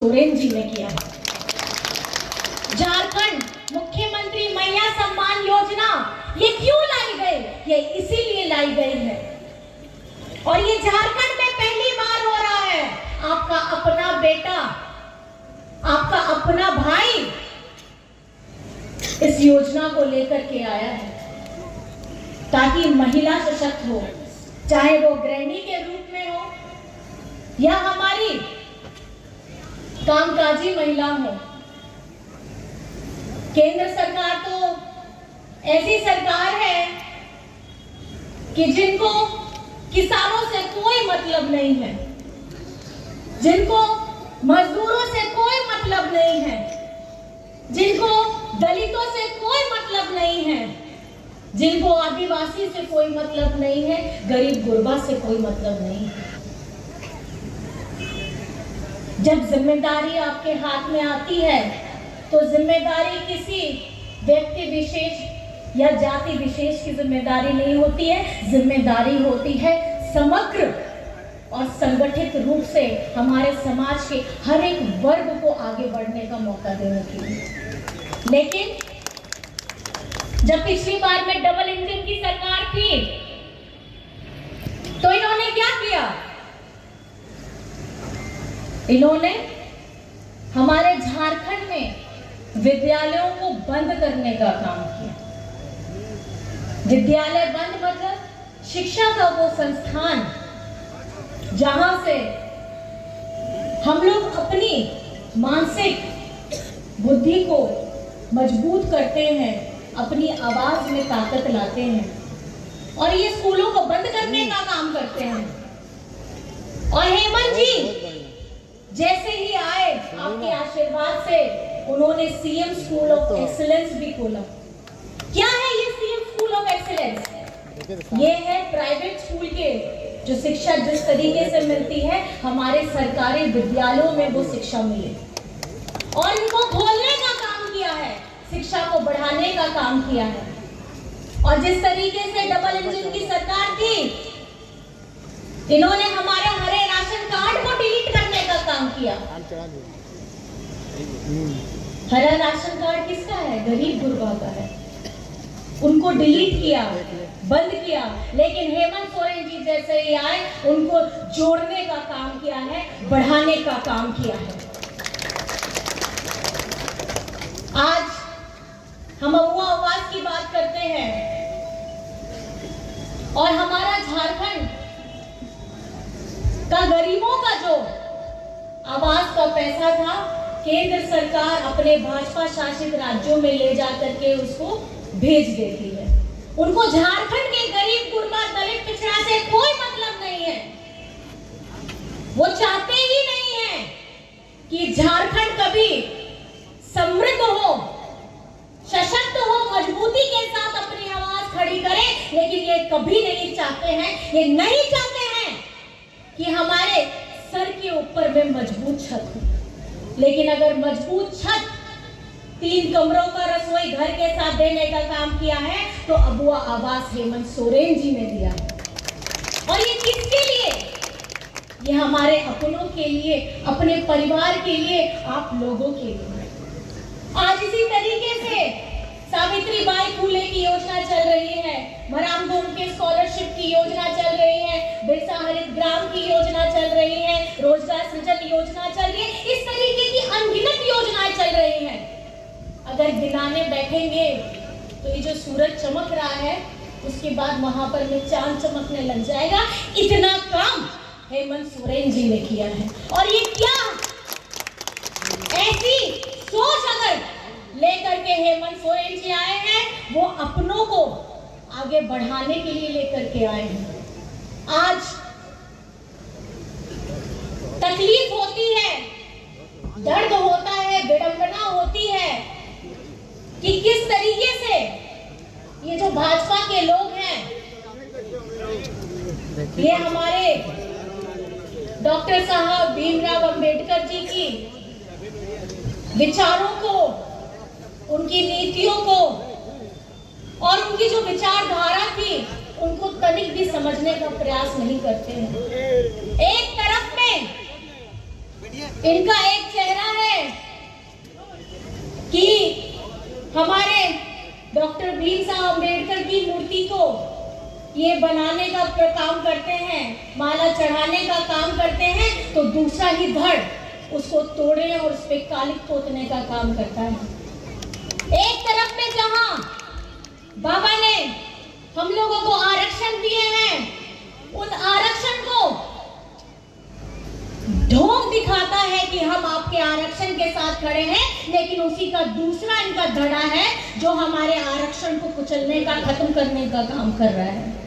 सोरेन जी ने किया है। झारखंड मुख्यमंत्री मैया सम्मान योजना ये क्यों लाई गई? ये इसीलिए लाई गई है और ये झारखंड में पहली बार हो रहा है। आपका अपना बेटा, आपका अपना भाई इस योजना को लेकर के आया है ताकि महिला सशक्त हो, चाहे वो गृहिणी के रूप में हो या हमारी कामकाजी महिला हो। केंद्र सरकार तो ऐसी सरकार है कि जिनको किसानों से कोई मतलब नहीं है, जिनको मजदूरों से कोई मतलब नहीं है, जिनको दलितों से कोई मतलब नहीं है, जिनको आदिवासी से कोई मतलब नहीं है, गरीब गुरबा से कोई मतलब नहीं है। जब जिम्मेदारी आपके हाथ में आती है तो जिम्मेदारी किसी व्यक्ति विशेष या जाति विशेष की जिम्मेदारी नहीं होती है, जिम्मेदारी होती है समग्र और संगठित रूप से हमारे समाज के हर एक वर्ग को आगे बढ़ने का मौका देने के लिए। लेकिन जब पिछली बार में डबल इंजन की सरकार थी तो इन्होंने क्या किया? इन्होंने हमारे झारखंड में विद्यालयों को बंद करने का काम किया। विद्यालय बंद मतलब शिक्षा का वो संस्थान जहां से हम लोग अपनी मानसिक बुद्धि को मजबूत करते हैं, अपनी आवाज में ताकत लाते हैं, और ये स्कूलों को बंद करने का काम करते हैं। और हेमंत जी जैसे ही आए, आपके आशीर्वाद से उन्होंने सीएम स्कूल ऑफ एक्सीलेंस भी खोला। क्या है ये सीएम स्कूल ऑफ एक्सीलेंस? ये है प्राइवेट स्कूल के जो शिक्षा जिस तरीके से मिलती है हमारे सरकारी विद्यालयों में वो शिक्षा मिले, और इनको खोलने का काम किया है, शिक्षा को बढ़ाने का काम किया है। और जिस तरीके से डबल इंजन की सरकार थी, इन्होंने हमारे हरे राशन कार्ड को डिलीट करने का काम किया। हरा राशन कार्ड किसका है? गरीब गुरबा का है। उनको डिलीट किया, बंद किया। लेकिन हेमंत सोरेन जी जैसे ही आए, उनको जोड़ने का काम किया है, बढ़ाने का काम किया है। आज हम अबुआ आवास की बात करते हैं और हमारा झारखंड का गरीबों का जो आवास का पैसा था, केंद्र सरकार अपने भाजपा शासित राज्यों में ले जाकर के उसको भेज देती है। उनको झारखंड के गरीब गुरबा दलित पिछड़ा से कोई मतलब नहीं है। वो चाहते ही नहीं है कि झारखंड कभी समृद्ध हो, सशक्त हो, मजबूती के साथ अपनी आवाज खड़ी करे। लेकिन ये कभी नहीं चाहते हैं, ये नहीं चाहते हैं कि हमारे सर के ऊपर में मजबूत छत हो। लेकिन अगर मजबूत छत 3 कमरों का रसोई घर के साथ देने का काम किया है तो अबुआ आवास हेमंत सोरेन जी ने दिया है। और ये किसके लिए? ये हमारे अपनों के लिए, अपने परिवार के लिए, आप लोगों के लिए। आज इसी तरीके से सावित्रीबाई फुले की योजना चल रही है, मराम धूम के स्कॉलरशिप की योजना चल रही है, बिरसा हरित ग्राम की योजना चल रही है, रोजगार सृजन योजना चल रही है। इस तरीके की अनगिनत योजनाएं चल रही हैं। अगर गिनाने बैठेंगे तो ये जो सूरज चमक रहा है उसके बाद वहां पर में चांद चमकने लग जाएगा। इतना काम हेमंत सोरेन जी ने किया है। और ये क्या ऐसी सोच अगर लेकर के हेमंत सोरेन जी आए हैं, वो अपनों को आगे बढ़ाने के लिए लेकर के आए हैं। आज तकलीफ होती है, दर्द होता है, विडंबना होती है कि किस तरीके से ये जो भाजपा के लोग हैं, ये हमारे डॉक्टर साहब भीमराव अंबेडकर जी की विचारों को, उनकी नीतियों को और उनकी जो विचारधारा थी उनको तनिक भी समझने का प्रयास नहीं करते हैं। एक तरफ में इनका एक चेहरा है कि हमारे डॉक्टर भीमराव अंबेडकर की मूर्ति को ये बनाने का काम करते हैं, माला चढ़ाने का काम करते हैं, तो दूसरा ही धड़ उसको तोड़ने और उस पर कालिक पोतने का काम करता है। एक तरफ में जहां बाबा ने हम लोगों को आरक्षण दिए हैं, उन आरक्षण को ढोंग दिखाता है कि हम आपके आरक्षण के साथ खड़े हैं, लेकिन उसी का दूसरा इनका धड़ा है जो हमारे आरक्षण को कुचलने का, खत्म करने का काम कर रहा है।